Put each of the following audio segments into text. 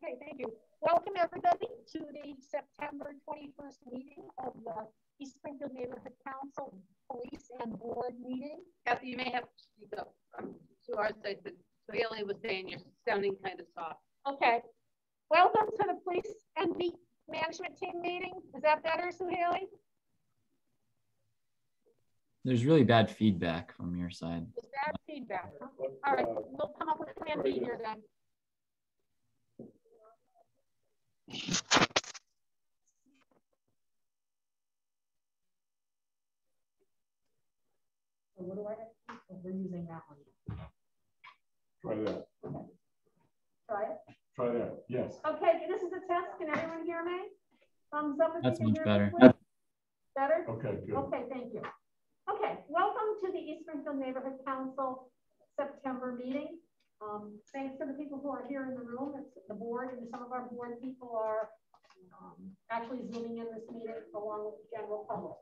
Okay, thank you. Welcome everybody to the September 21st meeting of the East Springfield Neighborhood Council Police and Board meeting. Kathy, you may have to speak up. To our side, but Haley was saying you're sounding kind of soft. Okay. Welcome to the Police and Beat Management Team meeting. Is that better, Suhaili? There's really bad feedback from your side. There's bad feedback. All right, we'll come up with plan B here then. So what do I have? We're using that one. Try that. Okay. Try it. Try that. Yes. Okay, this is a test. Can everyone hear me? Thumbs up if That's you can much hear better. me. Better? Okay, good. Okay, thank you. Okay, welcome to the East Springfield Neighborhood Council September meeting. Thanks to the people who are here in the room. It's the board, and some of our board people are actually zooming in this meeting along with the general public.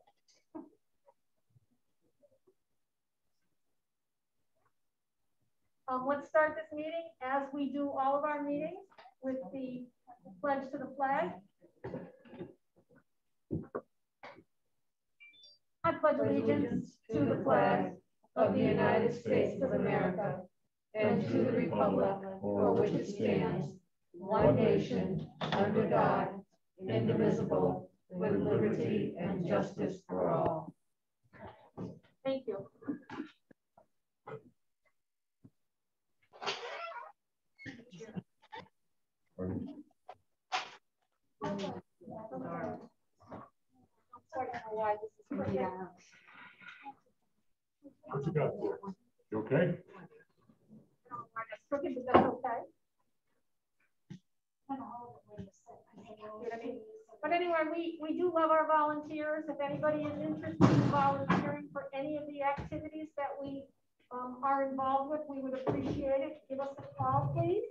Let's start this meeting, as we do all of our meetings, with the pledge to the flag. I pledge allegiance to the flag of the United States of America and to the republic for which it stands, one nation, under God, indivisible, with liberty and justice for all. Thank you. What you got there? You okay? But anyway, we do love our volunteers. If anybody is interested in volunteering for any of the activities that we are involved with, we would appreciate it. Give us a call, please,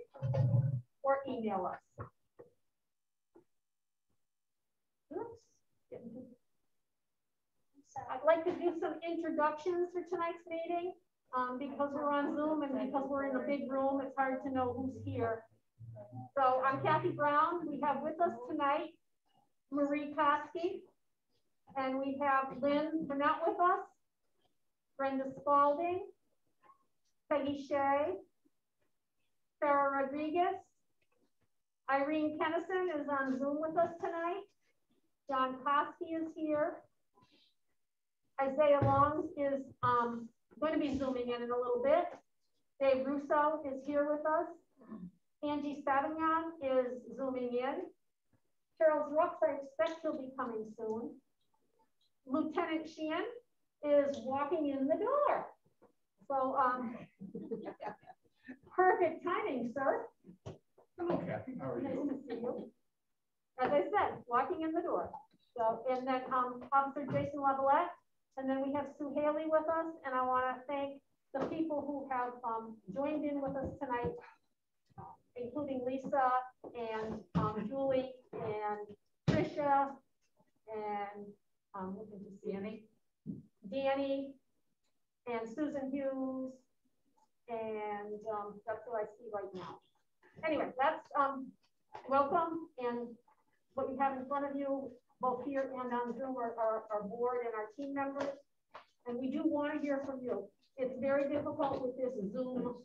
or email us. I'd like to do some introductions for tonight's meeting. Because we're on Zoom and because we're in a big room, it's hard to know who's here. So I'm Kathy Brown. We have with us tonight Marie Koski, and we have Lynn Burnett with us, Brenda Spalding, Peggy Shea, Sarah Rodriguez, Irene Kennison is on Zoom with us tonight. John Koski is here. Isaiah Longs is going to be zooming in a little bit. Dave Russo is here with us. Angie Savignon is zooming in. Charles Rooks, I expect he'll be coming soon. Lieutenant Sheehan is walking in the door. So perfect timing, sir. Hello, Kathy. How are you? Nice to see you. As I said, walking in the door. So, and then Officer Jason Lavalette. And then we have Suhaili with us, and I want to thank the people who have joined in with us tonight, including Lisa and Julie and Tricia and Danny and Susan Hughes, and that's what I see right now. Anyway, that's welcome, and what you have in front of you, both here and on Zoom, are our board and our team members. And we do want to hear from you. It's very difficult with this Zoom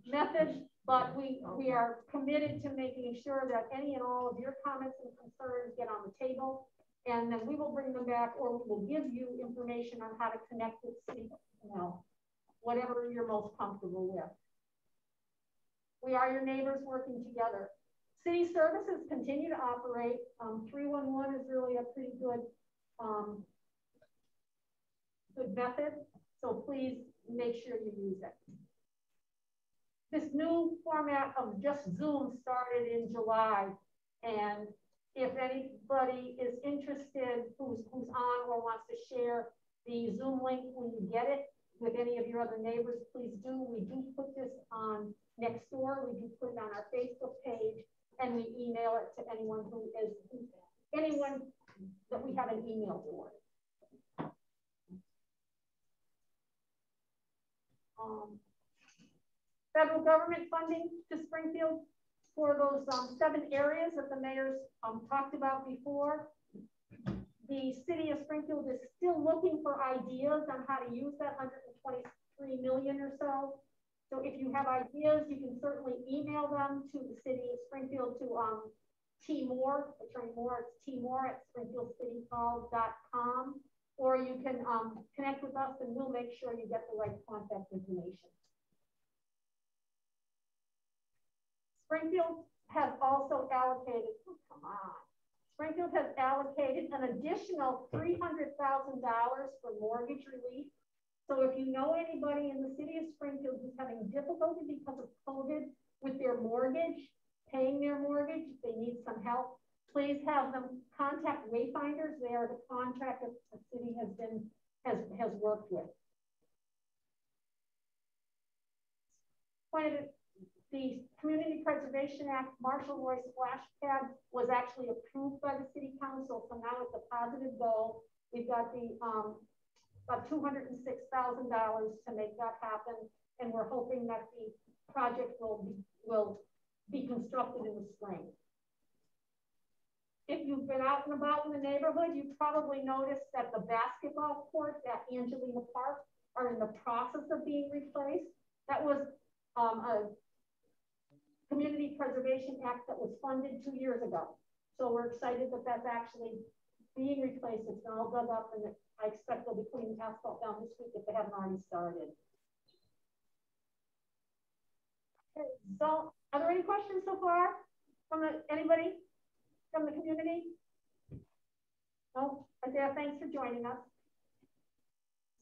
method, but we are committed to making sure that any and all of your comments and concerns get on the table. And then we will bring them back, or we will give you information on how to connect with City, whatever you're most comfortable with. We are your neighbors working together. City services continue to operate. 311 is really a pretty good, good method. So please make sure you use it. This new format of just Zoom started in July. And if anybody is interested who's on or wants to share the Zoom link when you get it with any of your other neighbors, please do. We do put this on Nextdoor. We do put it on our Facebook page. And we email it to anyone anyone that we have an email for. Federal government funding to Springfield for those 7 areas that the mayor's talked about before. The city of Springfield is still looking for ideas on how to use that 123 million or so. So if you have ideas, you can certainly email them to the city of Springfield to T. Moore, Attorney Moore, it's T. Moore at springfieldcityhall.com, or you can connect with us and we'll make sure you get the right contact information. Springfield has also allocated, Springfield has allocated an additional $300,000 for mortgage relief. So if you know anybody in the city of Springfield who's having difficulty because of COVID with their mortgage, paying their mortgage, if they need some help, please have them contact Wayfinders. They are the contractor the city has worked with. The Community Preservation Act Marshall Roy splash pad was actually approved by the city council, so now it's a positive goal. We've got the about $206,000 to make that happen, and we're hoping that the project will be constructed in the spring. If you've been out and about in the neighborhood, you probably noticed that the basketball courts at Angelina Park are in the process of being replaced. That was a Community Preservation Act that was funded 2 years ago. So we're excited that that's actually being replaced. It's all dug up, and I expect they'll be putting asphalt down this week if they haven't already started. Okay, so are there any questions so far from anybody from the community? No? Isaiah, thanks for joining us.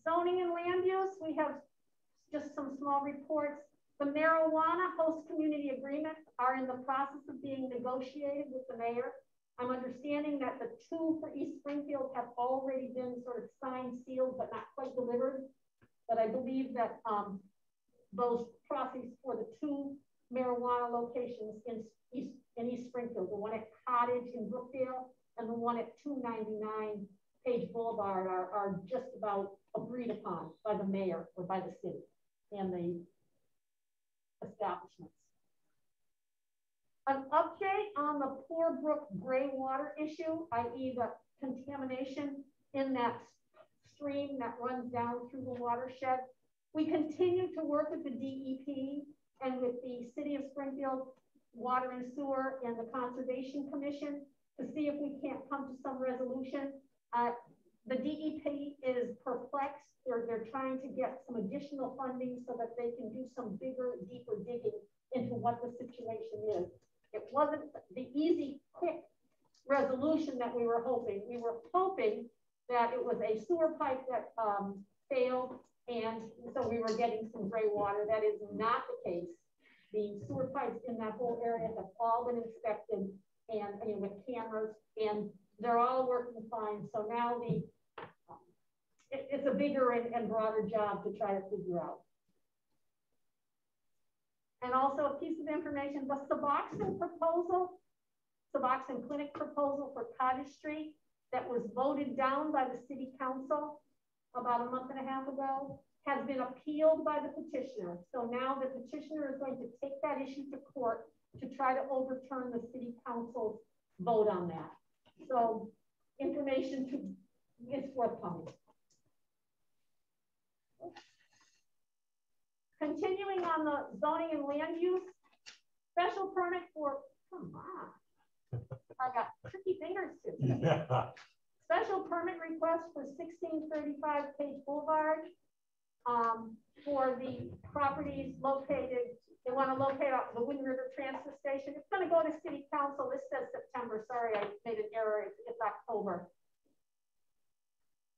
Zoning and land use, we have just some small reports. The marijuana host community agreements are in the process of being negotiated with the mayor. I'm understanding that the 2 for East Springfield have already been sort of signed, sealed, but not quite delivered. But I believe that those processes for the 2 marijuana locations in East Springfield, the one at Cottage in Brookdale and the one at 299 Page Boulevard are just about agreed upon by the mayor or by the city and the establishments. An update on the Poor Brook gray water issue, i.e. the contamination in that stream that runs down through the watershed. We continue to work with the DEP and with the City of Springfield Water and Sewer and the Conservation Commission to see if we can't come to some resolution. The DEP is perplexed. They're trying to get some additional funding so that they can do some bigger, deeper digging into what the situation is. It wasn't the easy, quick resolution that we were hoping. We were hoping that it was a sewer pipe that failed, and so we were getting some gray water. That is not the case. The sewer pipes in that whole area have all been inspected and with cameras, and they're all working fine. So now it's a bigger and broader job to try to figure out. And also a piece of information, the Suboxone proposal, Suboxone clinic proposal for Cottage Street that was voted down by the city council about a month and a half ago has been appealed by the petitioner. So now the petitioner is going to take that issue to court to try to overturn the city council's vote on that. So information is forthcoming. Continuing on the zoning and land use, special permit for, come on, I got tricky fingers today. Yeah. Special permit request for 1635 Page Boulevard for the properties located, they want to locate out the Wind River Transfer Station. It's going to go to city council. This says September. Sorry, I made an error. It's October.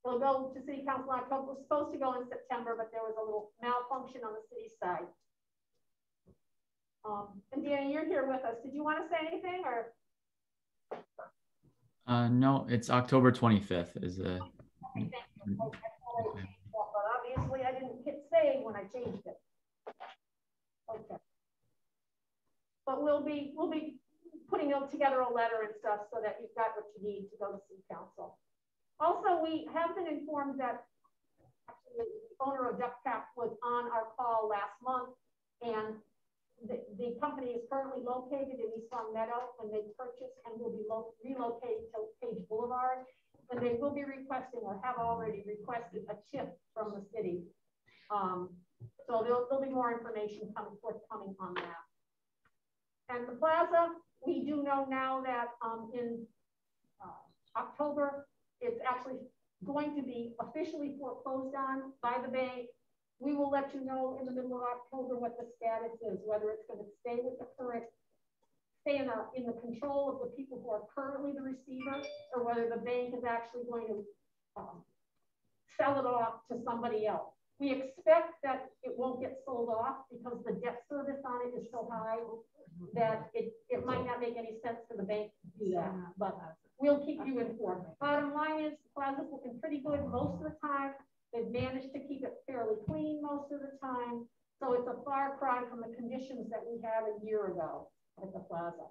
It'll go to city council in October. It was supposed to go in September, but there was a little malfunction on the city side. And Deanna, you're here with us. Did you want to say anything or? No, it's October 25th is the. Okay, but obviously I didn't hit save when I changed it. Okay. But we'll be putting together a letter and stuff so that you've got what you need to go to city council. Also, we have been informed that actually the owner of Duck Pack was on our call last month, and the company company is currently located in East Long Meadow, and they purchased and will be relocated to Page Boulevard. And they will be requesting, or have already requested, a chip from the city. So there'll be more information forthcoming on that. And the plaza, we do know now that in October, it's actually going to be officially foreclosed on by the bank. We will let you know in the middle of October what the status is, whether it's going to stay with the current, stay in the control of the people who are currently the receiver, or whether the bank is actually going to sell it off to somebody else. We expect that it won't get sold off because the debt service on it is so high that it might not make any sense for the bank to do that, but we'll keep you informed. Bottom line is, the plaza's looking pretty good most of the time. They've managed to keep it fairly clean most of the time. So it's a far cry from the conditions that we had a year ago at the plaza.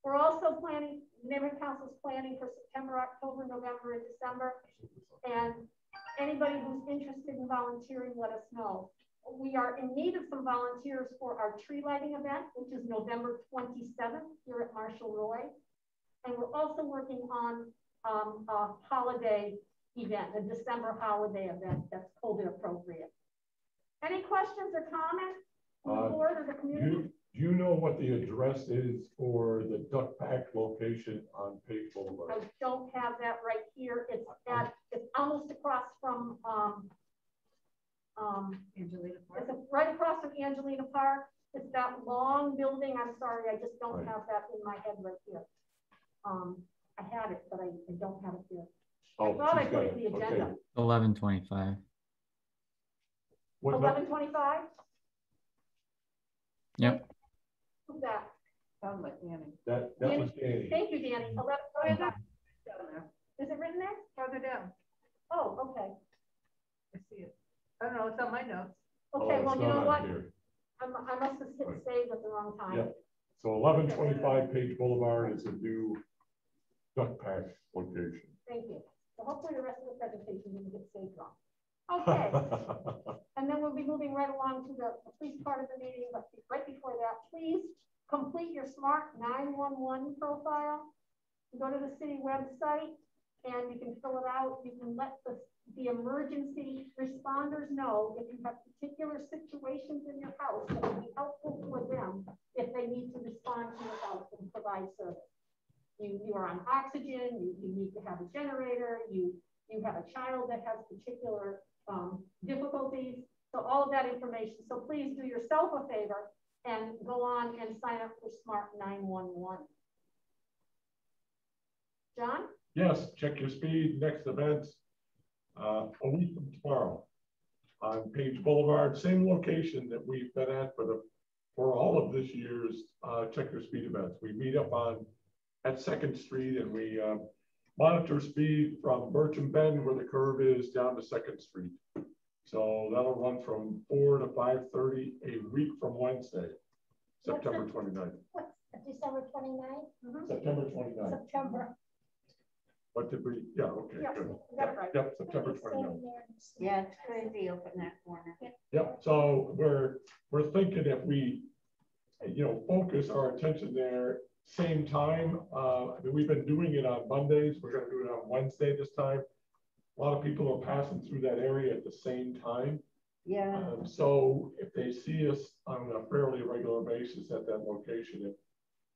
We're also planning, Neighborhood Council's planning for September, October, November, and December. And anybody who's interested in volunteering, let us know. We are in need of some volunteers for our tree lighting event, which is November 27th here at Marshall Roy. And we're also working on a holiday event, a December holiday event that's COVID appropriate. Any questions or comments from the board or the community? Do you know what the address is for the Duck Pack location on Page Boulevard? I don't have that right here. It's almost across from Angelina Park. it's right across from Angelina Park. It's that long building. I'm sorry, I just don't have that in my head right here. I had it, but I don't have it here. Oh, I thought I put it in the agenda. Okay. 11:25. 11:25? Yep. Who's that? Sounds like Annie. That Danny. was Danny. Thank you, Danny. 11:25. Is it written there? Further down. Oh, okay. I see it. I don't know, it's on my notes. Okay, Oh, well, it's you not know on what? here. I must have hit save at the wrong time. Yep. So 1125 Page Boulevard is a new Duck Pack location. Thank you. So hopefully the rest of the presentation didn't get saved wrong. Okay. And then we'll be moving right along to the police part of the meeting, but right before that, please complete your Smart 911 profile. Go to the city website and you can fill it out. You can let the emergency responders know if you have particular situations in your house that would be helpful for them if they need to respond to your house and provide service. You are on oxygen, you need to have a generator, you have a child that has particular difficulties. So all of that information. So please do yourself a favor and go on and sign up for Smart 911. John? Yes, check your speed. Next event, a week from tomorrow on Page Boulevard, same location that we've been at for all of this year's check your speed events. We meet up at 2nd Street and we monitor speed from Birch Bend where the curve is down to 2nd Street. So that'll run from 4 to 5:30 a week from Wednesday, September 29th. What's December 29th? Mm-hmm. September 29th. September. What did we, yeah, okay, Yeah, good. that's right. Yep, September 29th. Yeah, it's crazy up in that corner. Yep, so we're thinking if we, focus our attention there, same time. I mean, we've been doing it on Mondays. We're going to do it on Wednesday this time. A lot of people are passing through that area at the same time. Yeah. So if they see us on a fairly regular basis at that location, it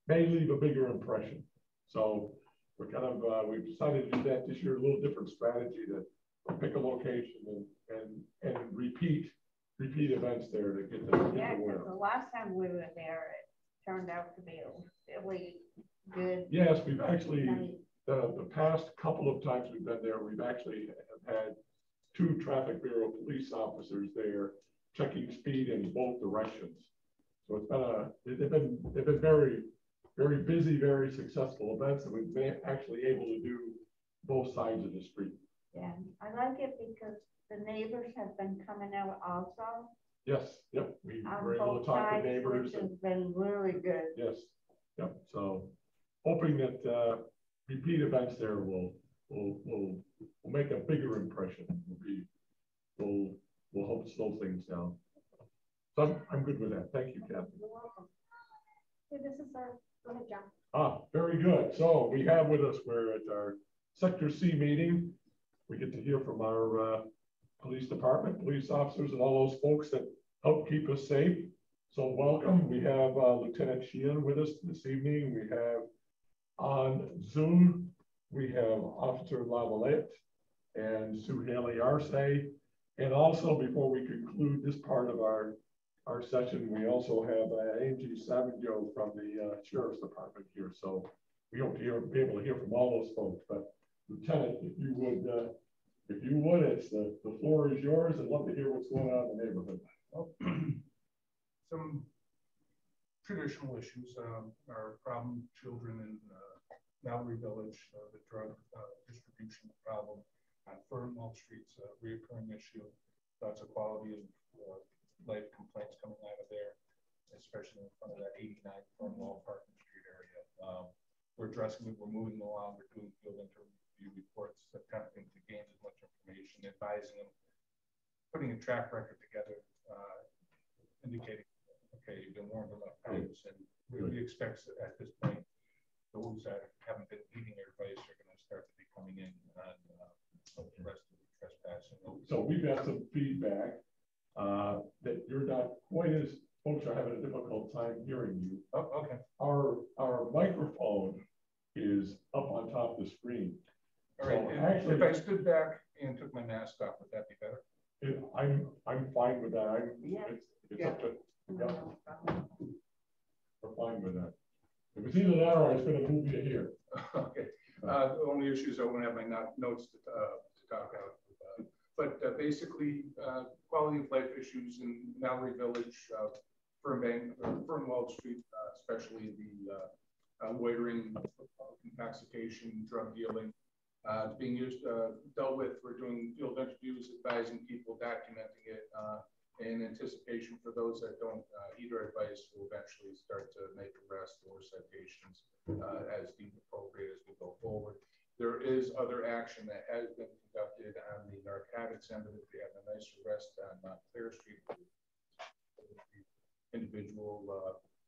may leave a bigger impression. So we're kind of, we've decided to do that this year, a little different strategy to pick a location and repeat events there to get them. Yeah, because the last time we were there, it turned out to be a really good. Yes, we've actually, night. the past couple of times we've been there, we've actually had 2 traffic bureau police officers there checking speed in both directions. So it's been they've been very, very busy, very successful events, and we've been actually able to do both sides of the street. Yeah, I like it because the neighbors have been coming out also. Yes, yep, we were able Both to talk to sides, neighbors. which has been really good. Yes, yep. So hoping that repeat events there will make a bigger impression. We'll hope to slow things down. So I'm good with that. Thank you, Kathy. You're welcome. Okay, this is our, go ahead, John. Very good. So we have with us, we're at our Sector C meeting. We get to hear from our police department, police officers, and all those folks that help keep us safe. So welcome. We have Lieutenant Sheehan with us this evening. We have on Zoom, we have Officer Lavalette and Sue Haley Arce. And also, before we conclude this part of our session, we also have Angie Savigno from the Sheriff's Department here. So we hope to be able to hear from all those folks. But Lieutenant, if you would, it's the floor is yours. I'd love to hear what's going on in the neighborhood. Well, some traditional issues are problem children in Mallory Village, the drug distribution problem on Fernwell Street's a reoccurring issue. Lots of quality of life complaints coming out of there, especially in front of that 89 Fernwell Parking Street area. We're addressing it, we're moving along, we're doing field interview reports, attempting to gain as much information, advising them, putting a track record together, indicating, okay, you've been warned enough times, and we expect at this point, those that haven't been heeding your advice are going to start to be coming in on the rest of the trespassing. So we've got some feedback that you're not quite as, folks are having a difficult time hearing you. Oh, okay. Our microphone is up on top of the screen. All right. So actually, if I stood back and took my mask off, would that be better? I'm fine with that. It's up to, yeah. We're fine with that. If it's either that or I was going to move you here. Okay. The only issue is I won't have my notes to talk out. But basically, quality of life issues in Mallory Village, Fernwell Street, especially the loitering, intoxication, drug dealing, being used, dealt with. We're doing field interviews, advising people, documenting it, in anticipation for those that don't heed our advice, will eventually start to make arrests or citations as deemed appropriate as we go forward. There is other action that has been conducted on the narcotics end of it. We have a nice arrest on Clear Street. Individual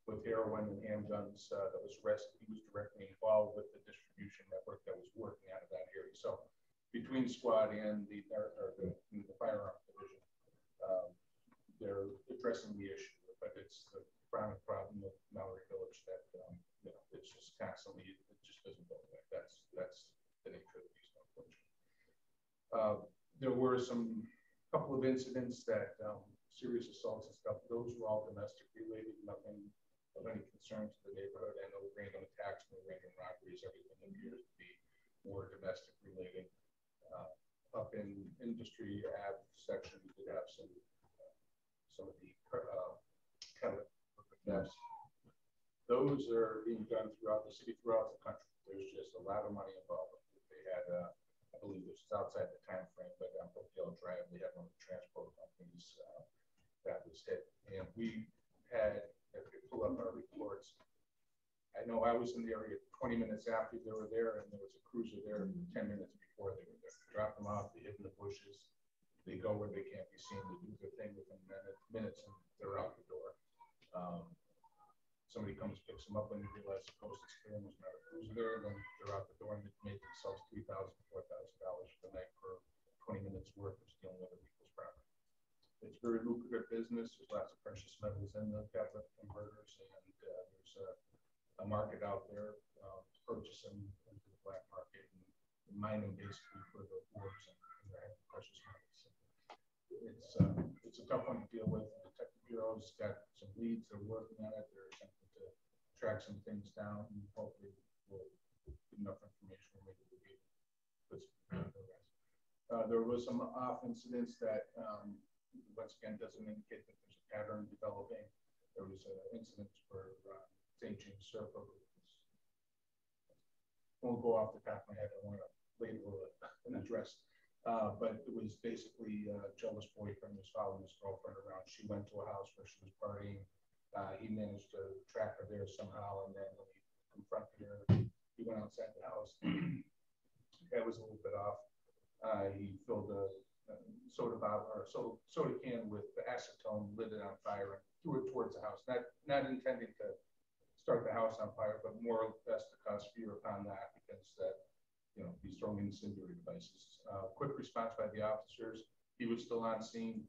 with heroin and handguns that was arrested. He was directly involved with the distribution network that was working out of that area. So between squad and the firearms division, they're addressing the issue, but it's the chronic problem with Mallory Village that it's just constantly, it just doesn't go away. That's the nature of the beast, unfortunately. There were couple of incidents that serious assaults and stuff. Those were all domestic related, nothing of any concern to the neighborhood. I know random attacks and random robberies, everything appears to be more domestic related. Up in Industry Ave section, we did have some of the thefts. Those are being done throughout the city, throughout the country. There's just a lot of money involved. They had, I believe this is outside the time frame, but on Brookdale Drive, they had one of the transport companies that was hit. And we had, if you pull up our reports, I know I was in the area 20 minutes after they were there, and there was a cruiser there 10 minutes before they were there. Drop them off, they hid in the bushes. They go where they can't be seen. They do their thing within minutes, and they're out the door. Somebody comes, picks them up, and they realize the coast is clear and there's not a cruiser there. Then they're out the door, and they made themselves $3,000, $4,000 for the night for 20 minutes worth of stealing other people's property. It's very lucrative business. There's lots of precious metals in the catalytic converters, and there's a market out there to purchase them into the black market and mining basically for the wars and precious metals. It's a tough one to deal with. The Detective Bureau's got some leads. They're working on it. They're attempting to track some things down, and hopefully we'll get enough information where maybe we'll be put some progress. There was some off incidents that once again doesn't indicate that there's a pattern developing. There was an incident for St. James Circle. Won't go off the top of my head. I want to label an address. But it was basically a jealous boyfriend was following his girlfriend around. She went to a house where she was partying. He managed to track her there somehow, and then when he confronted her, he went outside the house. That was a little bit off. He filled a soda bottle or soda can with the acetone, lit it on fire and threw it towards the house. Not intending to start the house on fire, but more or less to cause fear upon the occupants that, you know, he's throwing incendiary devices. Quick response by the officers. He was still on scene,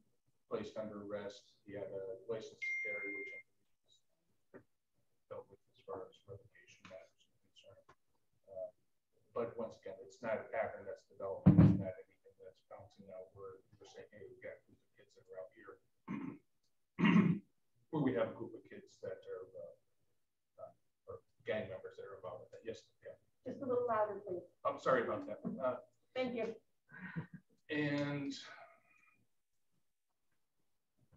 placed under arrest. He had a license to carry, which dealt with as far as revocation matters are concerned. But once again, it's not a pattern that's developing. It's not anything that's bouncing out where we're saying, hey, we got a group of kids that are out here. Where we have a group of kids that are or gang members that are involved with that. Yes, yeah. Just a little louder, please. I'm sorry about that. Thank you. And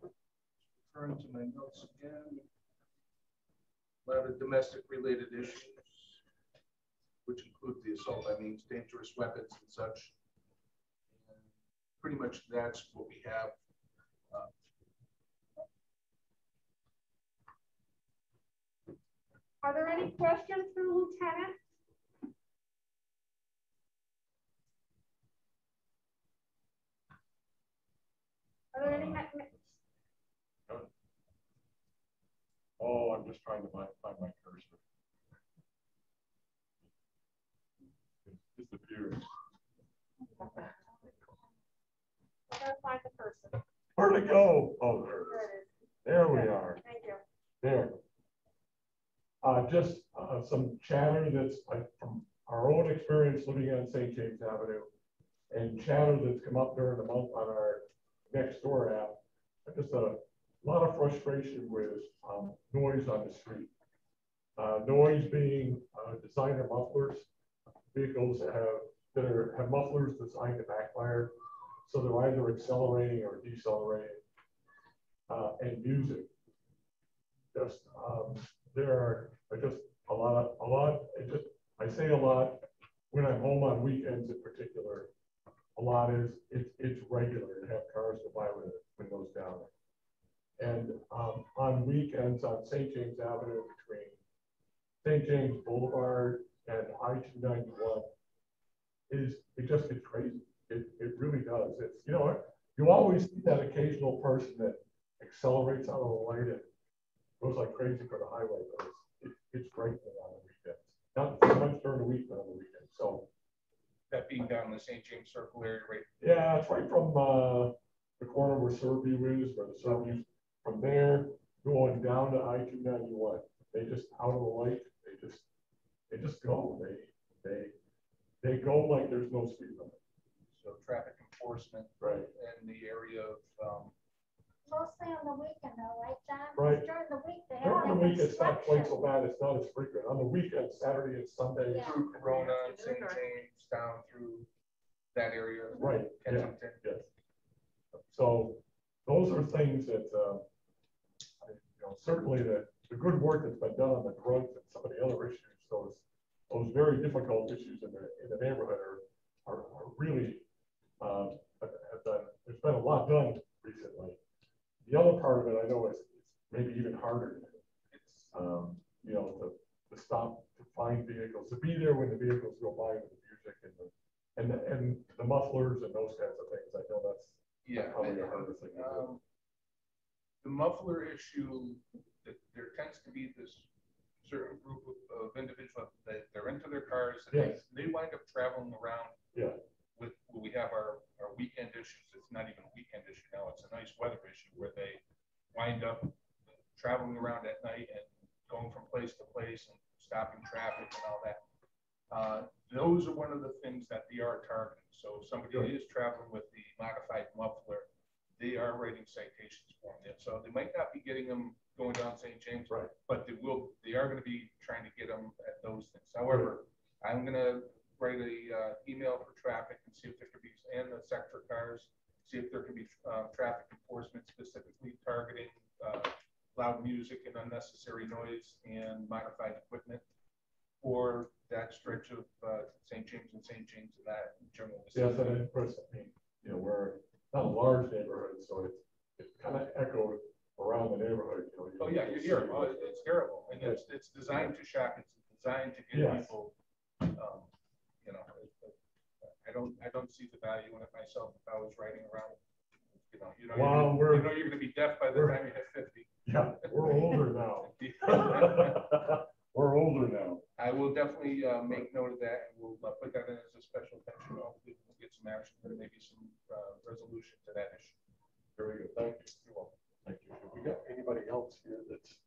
referring to my notes again, a lot of domestic related issues, which include the assault by means, dangerous weapons and such. And pretty much that's what we have. Are there any questions for the lieutenant? Are there any? Oh, I'm just trying to find my cursor. It's disappeared. I gotta find the person. Where'd it go? Oh, there it There is. it is. There we are. Thank you. There. Just some chatter that's from our own experience living on St. James Avenue, and chatter that's come up during the month on our Nextdoor app. Just a lot of frustration with noise on the street. Noise being designer mufflers. Vehicles have mufflers designed to backfire, so they're either accelerating or decelerating. And music. Just there are just a lot. I say a lot when I'm home on weekends in particular. A lot is it's regular to have cars go by with windows down. And on weekends on St. James Avenue between St. James Boulevard and I-291 it just gets crazy. It really does. It's, you know, you always see that occasional person that accelerates out of the light and goes like crazy for the highway, but it's frightening on the weekends. Not so much during the week, but on the weekends. So That being down in the St. James Circle area, right? yeah, it's right from the corner where Survey is, where the Survey, from there going down to I-291. They just out of the light. They just go. They go like there's no speed limit. So traffic enforcement, Right. in the area of Mostly on the weekend though, right, John? Right. During the week, they have During the like week, it's not quite so construction. bad. It's not as frequent. On the weekend, Saturday and Sunday. Yeah. through Corona, St. James, down through that area. Right. Yeah. Kensington. Yes. So those are things that, certainly the good work that's been done on the drugs and some of the other issues, those very difficult issues in the neighborhood are really have done. There's been a lot done recently. The other part of it, I know, is maybe even harder. It's to stop, to find vehicles, to be there when the vehicles go by with the music and the mufflers and those kinds of things. I know that's probably a harder thing to do. The muffler issue, there tends to be this certain group of individuals that they're into their cars and Yes. they wind up traveling around. Yeah. With we have our weekend issues. It's not even a weekend issue now. It's a nice weather issue where they wind up traveling around at night and going from place to place and stopping traffic and all that. Those are one of the things that they are targeting. So if somebody is traveling with the modified muffler, they are writing citations for them. So they might not be getting them going down St. James, Right. but they are going to be trying to get them at those things. However, I'm going to write a email for traffic and see if there could be, and the sector cars, see if there can be traffic enforcement specifically targeting loud music and unnecessary noise and modified equipment for that stretch of St. James and that general. Yes, and of course, I mean, we're not a large neighborhood, so it's kind of echoed around the neighborhood. Oh yeah, you hear it. Oh, it's terrible, and it's designed to shock. It's designed to get people, I don't see the value in it myself if I was riding around. Wow, you're going to be deaf by the time you hit 50. Yeah, we're older now. We're older now. I will definitely make note of that, and we'll put that in as a special attention. Hopefully we'll get some action, but maybe some resolution to that issue. Very good. Thank you. You're welcome. Thank you. Have we got anybody else here that's?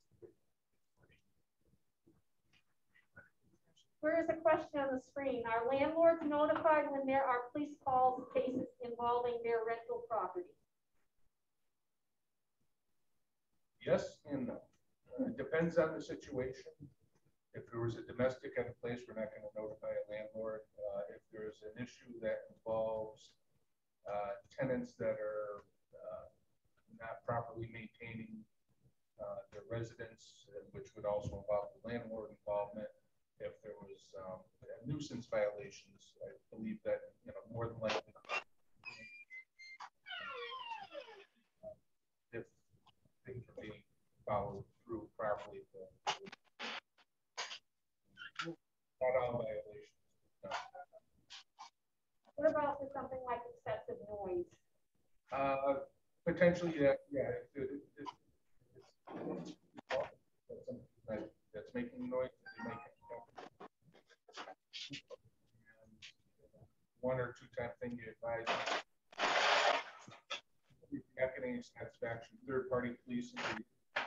Where is the question on the screen? Are landlords notified when there are police calls, cases involving their rental property? Yes and no. It depends on the situation. If there was a domestic at a place, we're not going to notify a landlord. If there's an issue that involves tenants that are not properly maintaining their residence, which would also involve the landlord involvement. If there was nuisance violations, I believe that more than likely, if things are being followed through properly, not all violations. No. What about for something like excessive noise? Potentially, yeah. That's making noise. One or two time thing you advise. If you're not getting any satisfaction, third party police and the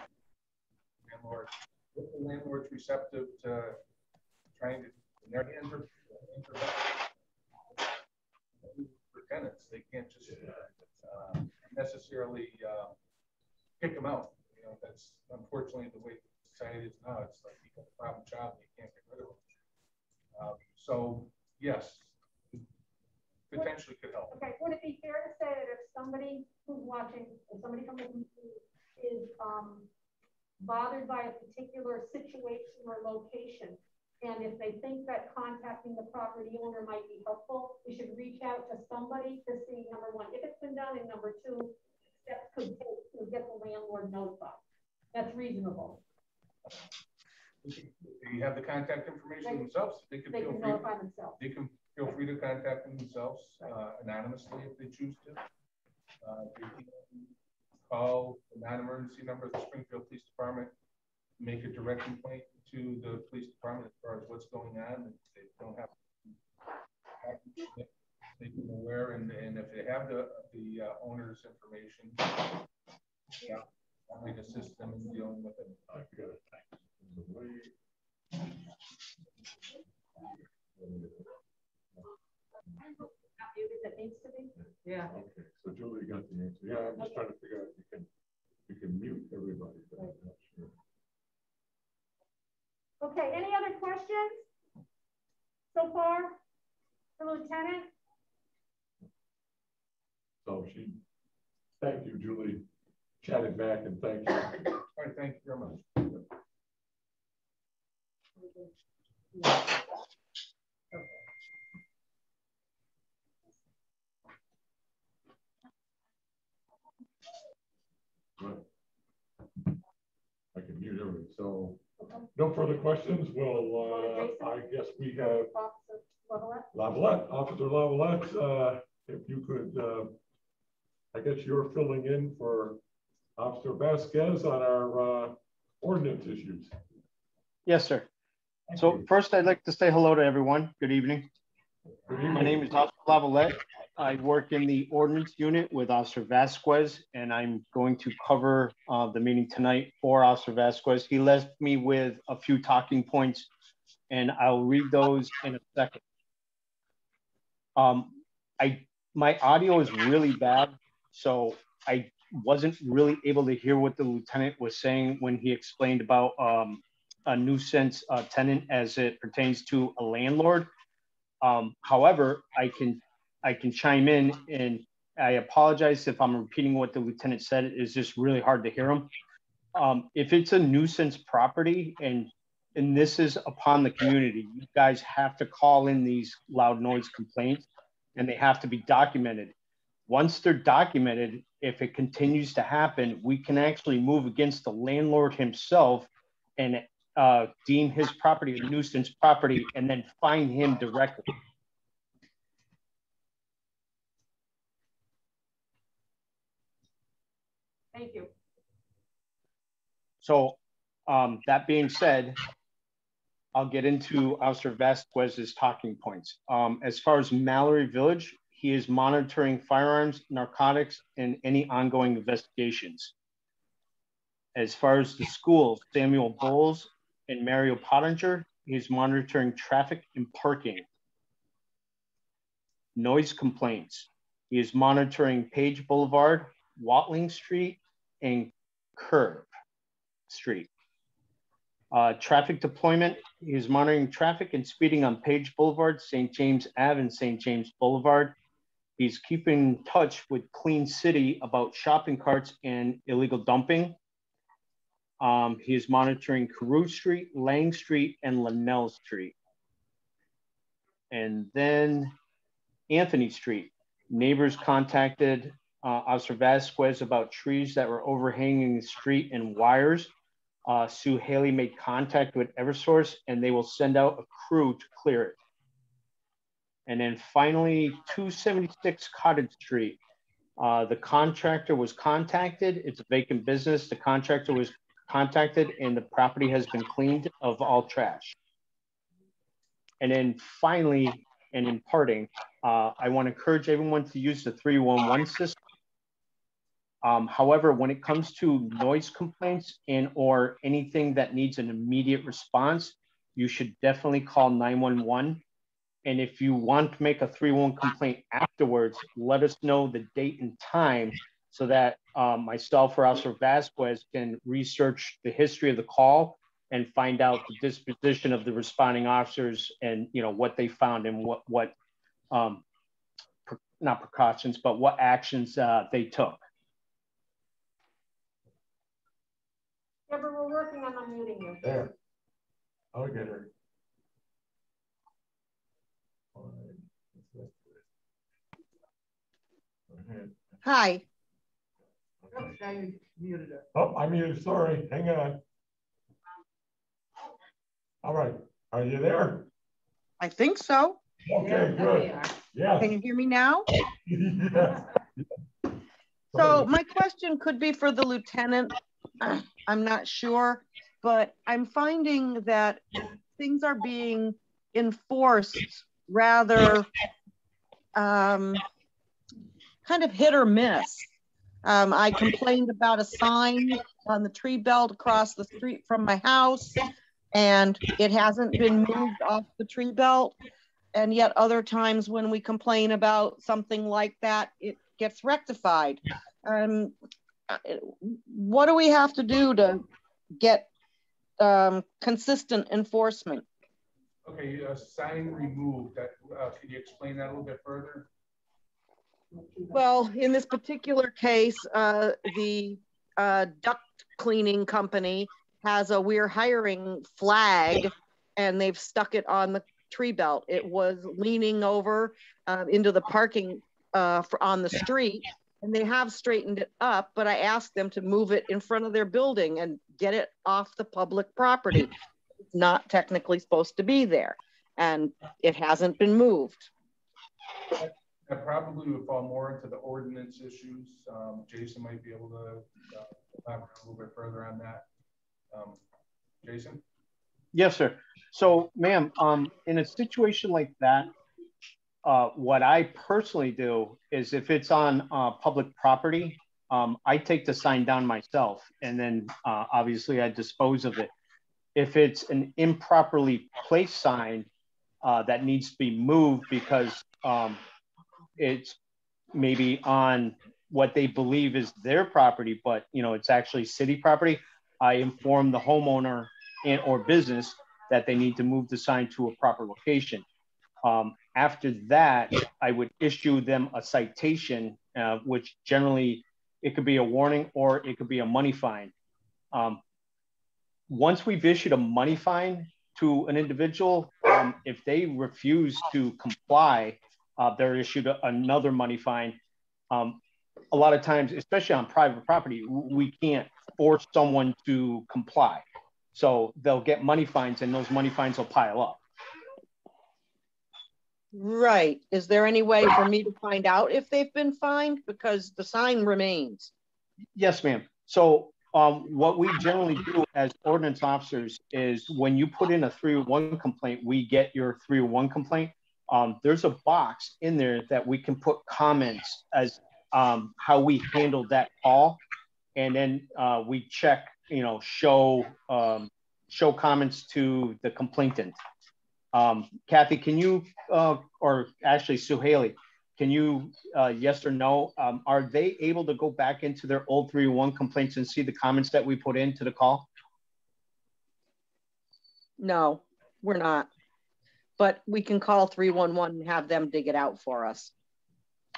landlord. If the landlord's receptive to trying to, in their hands are for tenants, they can't just necessarily kick them out. That's unfortunately the way society is now. It's like you got a problem child, you can't get rid of them. So yes, potentially could help. Okay, would it be fair to say that if somebody who's watching, if somebody from the community is bothered by a particular situation or location, and if they think that contacting the property owner might be helpful, we should reach out to somebody to see, number one, if it's been done, and number two, steps could take to get the landlord notified. That's reasonable. They have the contact information themselves. They can notify themselves. They can feel free to contact them themselves anonymously if they choose to. They can call the non-emergency number of the Springfield Police Department, make a direct complaint to the police department as far as what's going on. They don't have to make them aware, and if they have the owner's information, I might assist them in dealing with it. I've got it. That needs to be. Yeah. Okay, so Julie got the answer. Yeah, I'm just trying to figure out you can mute everybody, but I'm not sure. Okay, any other questions so far for Lieutenant? So thank you, Julie. Chatted back and thank you. All right, thank you very much. I can mute everybody. So no further questions. Well, I guess we have Officer Lavalette. If you could, I guess you're filling in for Officer Vasquez on our ordinance issues. Yes, sir. So first, I'd like to say hello to everyone. Good evening. Good evening. My name is Officer Lavalette. I work in the ordinance unit with Officer Vasquez, and I'm going to cover the meeting tonight for Officer Vasquez. He left me with a few talking points, and I'll read those in a second. My audio is really bad, so I wasn't really able to hear what the lieutenant was saying when he explained about a nuisance tenant as it pertains to a landlord. However, I can chime in, and I apologize if I'm repeating what the lieutenant said. It's just really hard to hear him. If it's a nuisance property and this is upon the community, you guys have to call in these loud noise complaints, and they have to be documented. Once they're documented, if it continues to happen, we can actually move against the landlord himself and deem his property a nuisance property and then fine him directly. Thank you. So that being said, I'll get into Officer Vasquez's talking points. As far as Mallory Village, he is monitoring firearms, narcotics, and any ongoing investigations. As far as the schools, Samuel Bowles and Mario Pottinger, he is monitoring traffic and parking. Noise complaints, he is monitoring Page Boulevard, Watling Street, and Curve Street. Traffic deployment, he is monitoring traffic and speeding on Page Boulevard, St. James Ave, and St. James Boulevard. He's keeping in touch with Clean City about shopping carts and illegal dumping. He is monitoring Carew Street, Lang Street, and Linnell Street. And then Anthony Street. Neighbors contacted Officer Vasquez about trees that were overhanging the street and wires. Sue Haley made contact with Eversource and they will send out a crew to clear it. And then finally, 276 Cottage Street. The contractor was contacted. It's a vacant business. The contractor was contacted and the property has been cleaned of all trash. And then finally, and in parting, I want to encourage everyone to use the 311 system. However, when it comes to noise complaints and or anything that needs an immediate response, you should definitely call 911. And if you want to make a 311 complaint afterwards, let us know the date and time so that myself or Officer Vasquez can research the history of the call and find out the disposition of the responding officers and what they found and what not precautions, but what actions they took. Deborah, we're working on unmuting you. There. I'll get her. Hi. Oh, I'm muted. Sorry. Hang on. All right. Are you there? I think so. Okay, good. Yeah. Can you hear me now? Yes. So my question could be for the lieutenant. I'm not sure, but I'm finding that things are being enforced rather kind of hit or miss. I complained about a sign on the tree belt across the street from my house, and it hasn't been moved off the tree belt. And yet other times when we complain about something like that, it gets rectified. What do we have to do to get consistent enforcement? Okay, sign removed. Can you explain that a little bit further? Well, in this particular case, the duct cleaning company has a "we're hiring" flag, and they've stuck it on the tree belt. It was leaning over into the parking on the street, and they have straightened it up, but I asked them to move it in front of their building and get it off the public property. It's not technically supposed to be there, and it hasn't been moved. That probably would fall more into the ordinance issues. Jason might be able to elaborate a little bit further on that. Jason? Yes, sir. So, ma'am, in a situation like that, what I personally do is if it's on public property, I take the sign down myself, and then obviously I dispose of it. If it's an improperly placed sign that needs to be moved because it's maybe on what they believe is their property, but it's actually city property, I inform the homeowner and or business that they need to move the sign to a proper location. After that, I would issue them a citation, which generally it could be a warning or it could be a money fine. Once we've issued a money fine to an individual, if they refuse to comply, they're issued another money fine. A lot of times, especially on private property, we can't force someone to comply. So they'll get money fines and those money fines will pile up. Right. Is there any way for me to find out if they've been fined? Because the sign remains. Yes, ma'am. So what we generally do as ordinance officers is when you put in a 301 complaint, we get your 301 complaint. There's a box in there that we can put comments as how we handled that call. And then we check, show comments to the complainant. Kathy, can you, or actually Suhaili, can you, yes or no, are they able to go back into their old 301 complaints and see the comments that we put into the call? No, we're not. But we can call 311 and have them dig it out for us.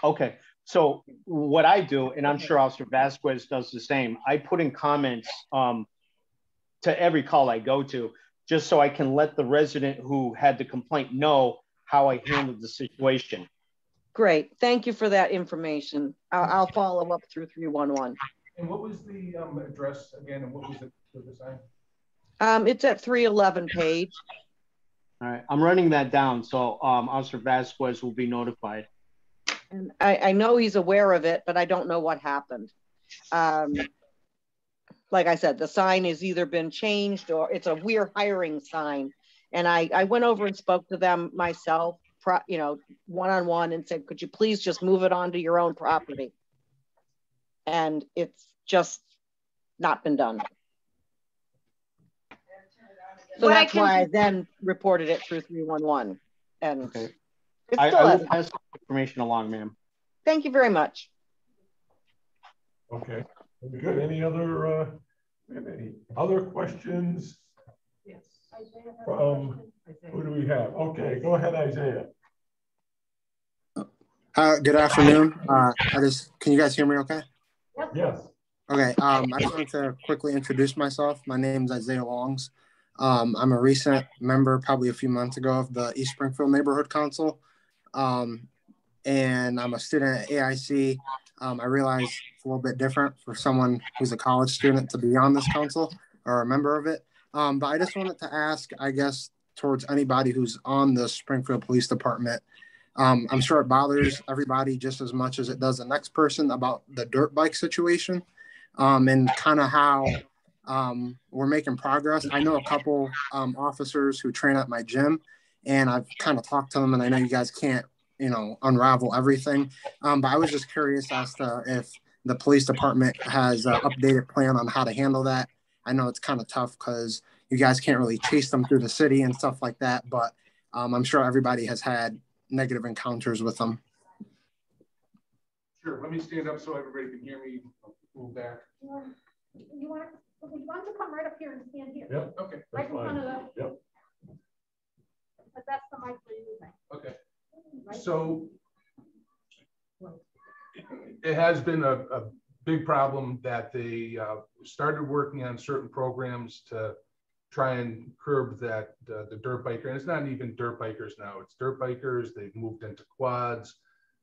Okay. So what I do, and I'm sure Officer Vasquez does the same, I put in comments to every call I go to, just so I can let the resident who had the complaint know how I handled the situation. Great. Thank you for that information. I'll follow up through 311. And what was the address again, and what was it for the sign? It's at 311 page. All right, I'm running that down, so Officer Vasquez will be notified. And I know he's aware of it, but I don't know what happened. Like I said, the sign has either been changed or it's a we're hiring sign. And I went over and spoke to them myself, one-on-one, and said, could you please just move it onto your own property? And it's just not been done. So that's why I then reported it through 311. And okay. I will pass information along, ma'am. Thank you very much. Okay, good. Any other questions? Yes. From who do we have? Okay, go ahead, Isaiah. Good afternoon. Can you guys hear me okay? Yes. Okay, I just wanted to quickly introduce myself. My name is Isaiah Longs. I'm a recent member, probably a few months ago, of the East Springfield Neighborhood Council. And I'm a student at AIC. I realize it's a little bit different for someone who's a college student to be on this council or a member of it. But I just wanted to ask, I guess, towards anybody who's on the Springfield Police Department, I'm sure it bothers everybody just as much as it does the next person about the dirt bike situation, and kind of how we're making progress. I know a couple officers who train at my gym, and I've kind of talked to them, and I know you guys can't, unravel everything. But I was just curious as to if the police department has an updated plan on how to handle that. I know it's kind of tough because you guys can't really chase them through the city and stuff like that, but I'm sure everybody has had negative encounters with them. Sure, let me stand up so everybody can hear me. I'll move back. You want to come right up here and stand here? Yep. Okay. Right in front of the. Yep. But that's the mic we're using. Okay. Right? So it has been a big problem that they started working on certain programs to try and curb that the dirt biker, and it's not even dirt bikers now, it's dirt bikers. They've moved into quads.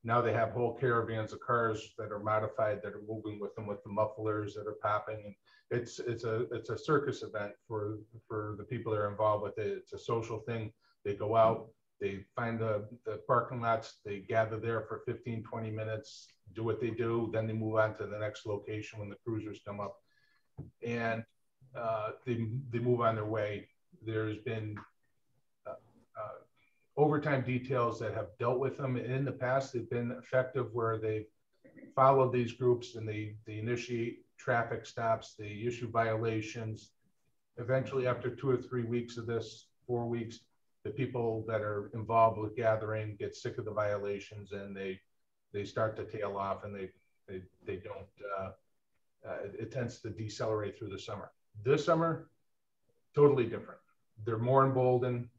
Now they have whole caravans of cars that are modified that are moving with them with the mufflers that are popping. And it's a circus event for the people that are involved with it. It's a social thing. They go out, they find the parking lots, they gather there for 15, 20 minutes, do what they do, then they move on to the next location when the cruisers come up. And they move on their way. There's been overtime details that have dealt with them. And in the past, they've been effective where they've followed these groups and they initiate traffic stops, they issue violations. Eventually, after 2 or 3 weeks of this, 4 weeks, the people that are involved with gathering get sick of the violations and they start to tail off, and they don't, it tends to decelerate through the summer. This summer, totally different. They're more emboldened.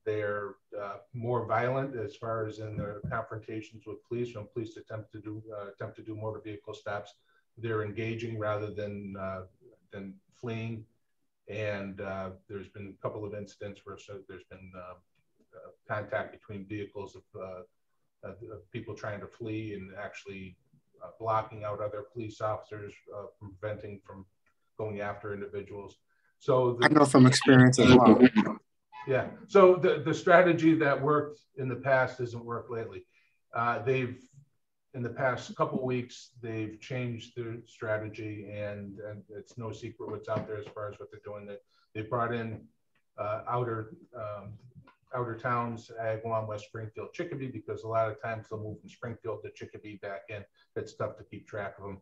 They're more violent as far as in their confrontations with police. When police attempt to do motor vehicle stops, they're engaging rather than fleeing. And there's been a couple of incidents where there's been contact between vehicles of people trying to flee and actually blocking out other police officers from preventing from going after individuals. So I know from experience as well. Yeah. So the strategy that worked in the past hasn't worked lately. They've in the past couple of weeks, they've changed their strategy, and it's no secret what's out there as far as what they're doing. They brought in outer towns, Agawam, West Springfield, Chicopee, because a lot of times they'll move from Springfield to Chicopee back in. It's tough to keep track of them.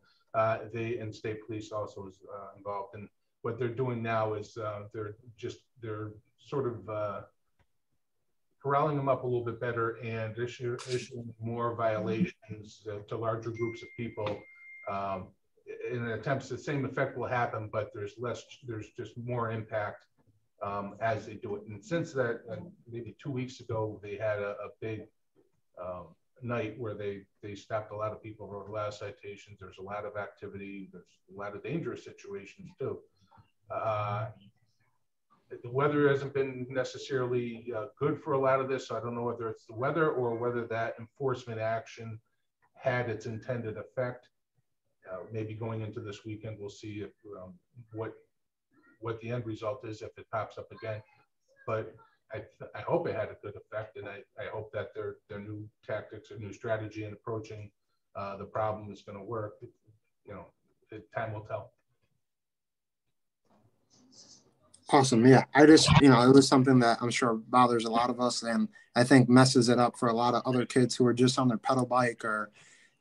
And state police also is involved. And what they're doing now is they're sort of corralling them up a little bit better and issuing more violations to larger groups of people. In an attempt, the same effect will happen, but there's just more impact as they do it. And since that, maybe 2 weeks ago, they had a big night where they stopped a lot of people, wrote a lot of citations. There's a lot of activity. There's a lot of dangerous situations too. The weather hasn't been necessarily good for a lot of this. So I don't know whether it's the weather or whether that enforcement action had its intended effect. Maybe going into this weekend, we'll see if what the end result is if it pops up again. But I hope it had a good effect, and I hope that their new tactics or new strategy in approaching the problem is going to work. You know, time will tell. Awesome. Yeah. I just, it was something that I'm sure bothers a lot of us, and I think messes it up for a lot of other kids who are just on their pedal bike, or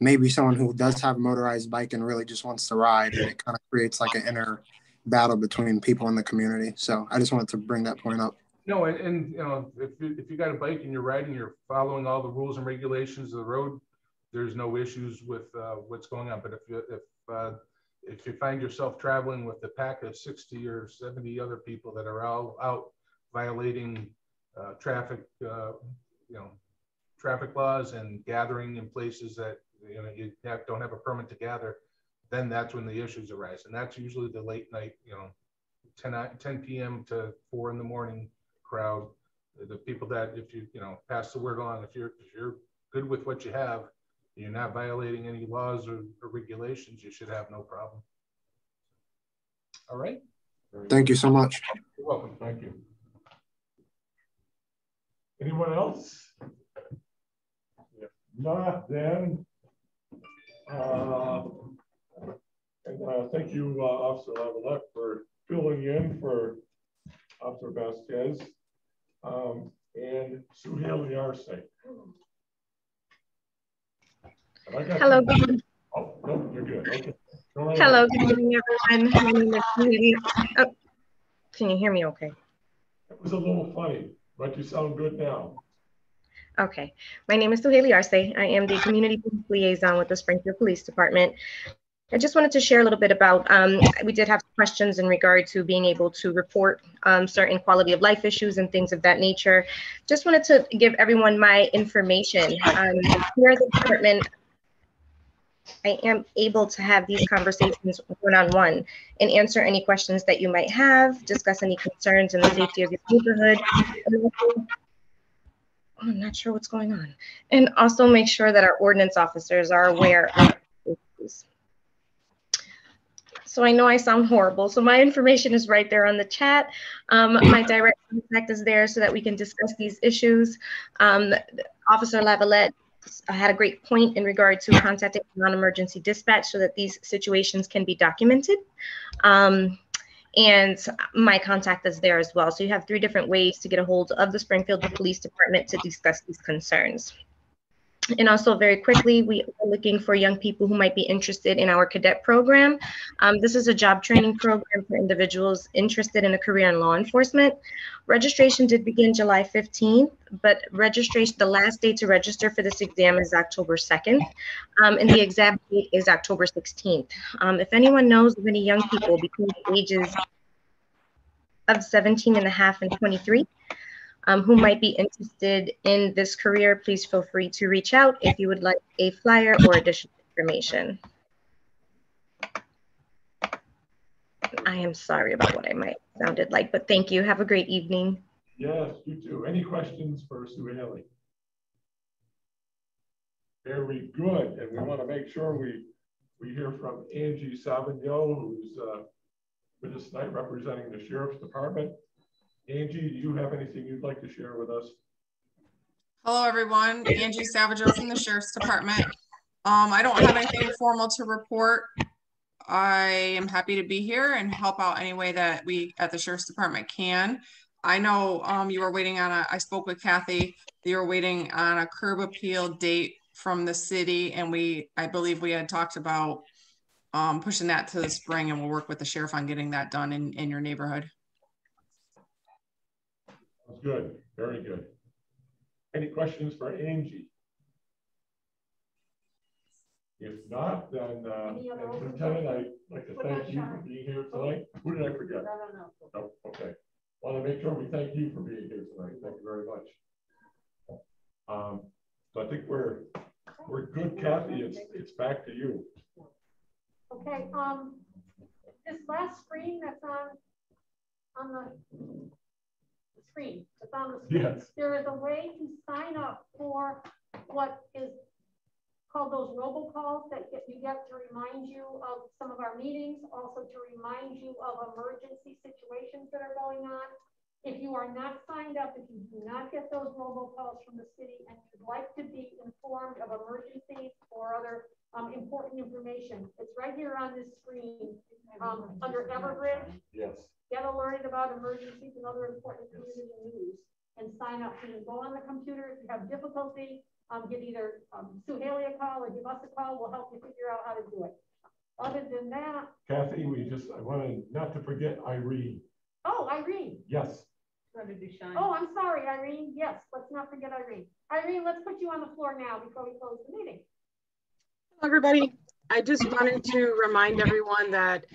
maybe someone who does have a motorized bike and really just wants to ride, and it kind of creates like an inner battle between people in the community. So I just wanted to bring that point up. No, and if you got a bike and you're riding, you're following all the rules and regulations of the road, there's no issues with what's going on. But if you find yourself traveling with a pack of 60 or 70 other people that are all out violating traffic laws and gathering in places that you don't have a permit to gather, then that's when the issues arise. And that's usually the late night, 10 p.m. to 4 in the morning crowd. The people that, if you pass the word on, if you're good with what you have, you're not violating any laws or regulations, you should have no problem. All right. Thank you so much. You're welcome. Thank you. Anyone else? If not, then thank you, Officer Lavalette, for filling in for Officer Vasquez and Sue Haley Arce. Hello. Oh, no, you're good. Okay. Hello, good evening, everyone. My name is Haley. Oh, can you hear me okay? It was a little funny, but you sound good now. Okay. My name is Suhaili Arce. I am the Community Police Liaison with the Springfield Police Department. I just wanted to share a little bit about, we did have questions in regard to being able to report certain quality of life issues and things of that nature. Just wanted to give everyone my information. Here at the department, I am able to have these conversations one-on-one and answer any questions that you might have, discuss any concerns in the safety of your neighborhood. And also, I'm not sure what's going on. And also make sure that our ordinance officers are aware of this. So I know I sound horrible. So my information is right there on the chat. My direct contact is there so that we can discuss these issues. Officer Lavalette had a great point in regard to contacting non-emergency dispatch so that these situations can be documented. And my contact is there as well. So you have 3 different ways to get a hold of the Springfield Police Department to discuss these concerns. And also very quickly, we are looking for young people who might be interested in our cadet program. This is a job training program for individuals interested in a career in law enforcement. Registration did begin July 15th, but registration, the last day to register for this exam is October 2nd, and the exam date is October 16th. If anyone knows of any young people between the ages of 17 and a half and 23, who might be interested in this career, please feel free to reach out if you would like a flyer or additional information. I am sorry about what I might have sounded like, but thank you. Have a great evening. Yes, you too. Any questions for Sue Haley? Very good. And we want to make sure we hear from Angie Savigno, who's with us tonight representing the Sheriff's Department. Angie, do you have anything you'd like to share with us? Hello, everyone. Angie Savageau from the Sheriff's Department. I don't have anything formal to report. I am happy to be here and help out any way that we at the Sheriff's Department can. I know you were waiting on I spoke with Kathy, you were waiting on a curb appeal date from the city, and I believe we had talked about pushing that to the spring, and we'll work with the sheriff on getting that done in your neighborhood. That's good, very good. Any questions for Angie? If not, then Lieutenant, I'd like to thank you for being here tonight. Who did I forget? No, okay. Want to make sure we thank you for being here tonight. Thank you very much. So I think we're good, Kathy. It's back to you. Okay. This last screen that's on the screen. It's on the screen. Yes. There is a way to sign up for what is called those robocalls that you get to remind you of some of our meetings, also to remind you of emergency situations that are going on. If you are not signed up, if you do not get those robocalls from the city and you'd like to be informed of emergencies or other important information, it's right here on this screen under Everbridge. Yes. Get alerted about emergencies and other important community news and sign up. You can go on the computer if you have difficulty. Give either Sue Haley a call or give us a call. We'll help you figure out how to do it. Other than that, Kathy, I wanted not to forget Irene. Oh, Irene. Yes. Oh, I'm sorry, Irene. Yes, let's not forget Irene. Irene, let's put you on the floor now before we close the meeting. Hello, everybody. I just wanted to remind everyone that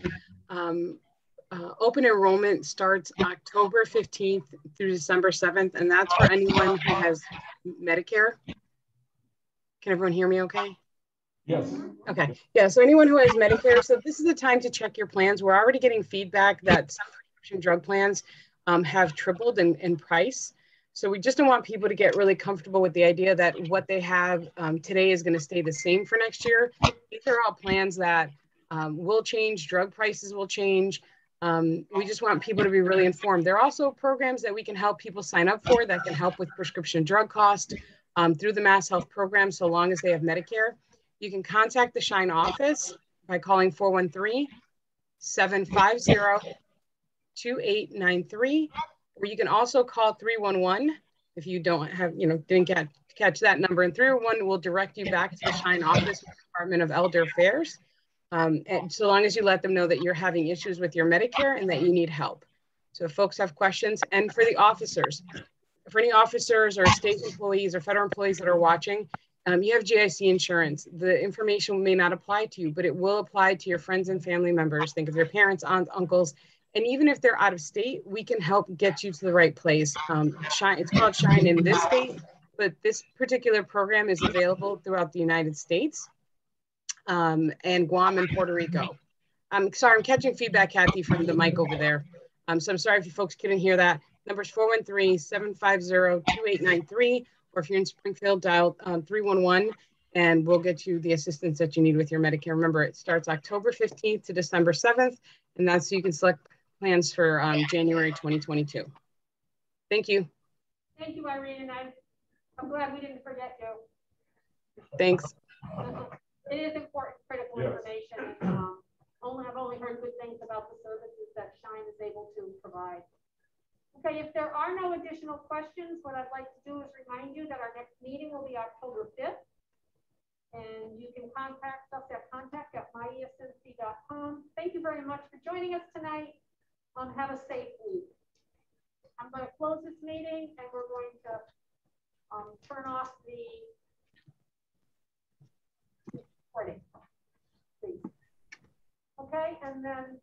open enrollment starts October 15th through December 7th, and that's for anyone who has Medicare. Can everyone hear me okay? Yes. Okay. Yeah, so anyone who has Medicare, so this is the time to check your plans. We're already getting feedback that some prescription drug plans have tripled in price. So we just don't want people to get really comfortable with the idea that what they have today is going to stay the same for next year. These are all plans that will change, drug prices will change. We just want people to be really informed. There are also programs that we can help people sign up for that can help with prescription drug cost through the Mass Health program, so long as they have Medicare. You can contact the Shine office by calling 413-750-2893, or you can also call 311 if you don't have, didn't catch that number, and 311 will direct you back to the Shine office, Department of Elder Affairs. And so long as you let them know that you're having issues with your Medicare and that you need help. So if folks have questions, and for the officers, for any officers or state employees or federal employees that are watching, you have GIC insurance. The information may not apply to you, but it will apply to your friends and family members. Think of your parents, aunts, uncles, and even if they're out of state, we can help get you to the right place. Shine, it's called Shine in this state, but this particular program is available throughout the United States. And Guam and Puerto Rico. I'm sorry, I'm catching feedback, Kathy, from the mic over there. So I'm sorry if you folks couldn't hear that. Number's 413-750-2893, or if you're in Springfield, dial 311, and we'll get you the assistance that you need with your Medicare. Remember, it starts October 15th to December 7th, and that's so you can select plans for January 2022. Thank you. Thank you, Irene, and I'm glad we didn't forget you. Thanks. It is important, critical information, and I've only heard good things about the services that Shine is able to provide. Okay, if there are no additional questions, what I'd like to do is remind you that our next meeting will be October 5th, and you can contact us at contact@myesnc.com. Thank you very much for joining us tonight. Have a safe week. I'm going to close this meeting, and we're going to turn off the recording, please. Okay, and then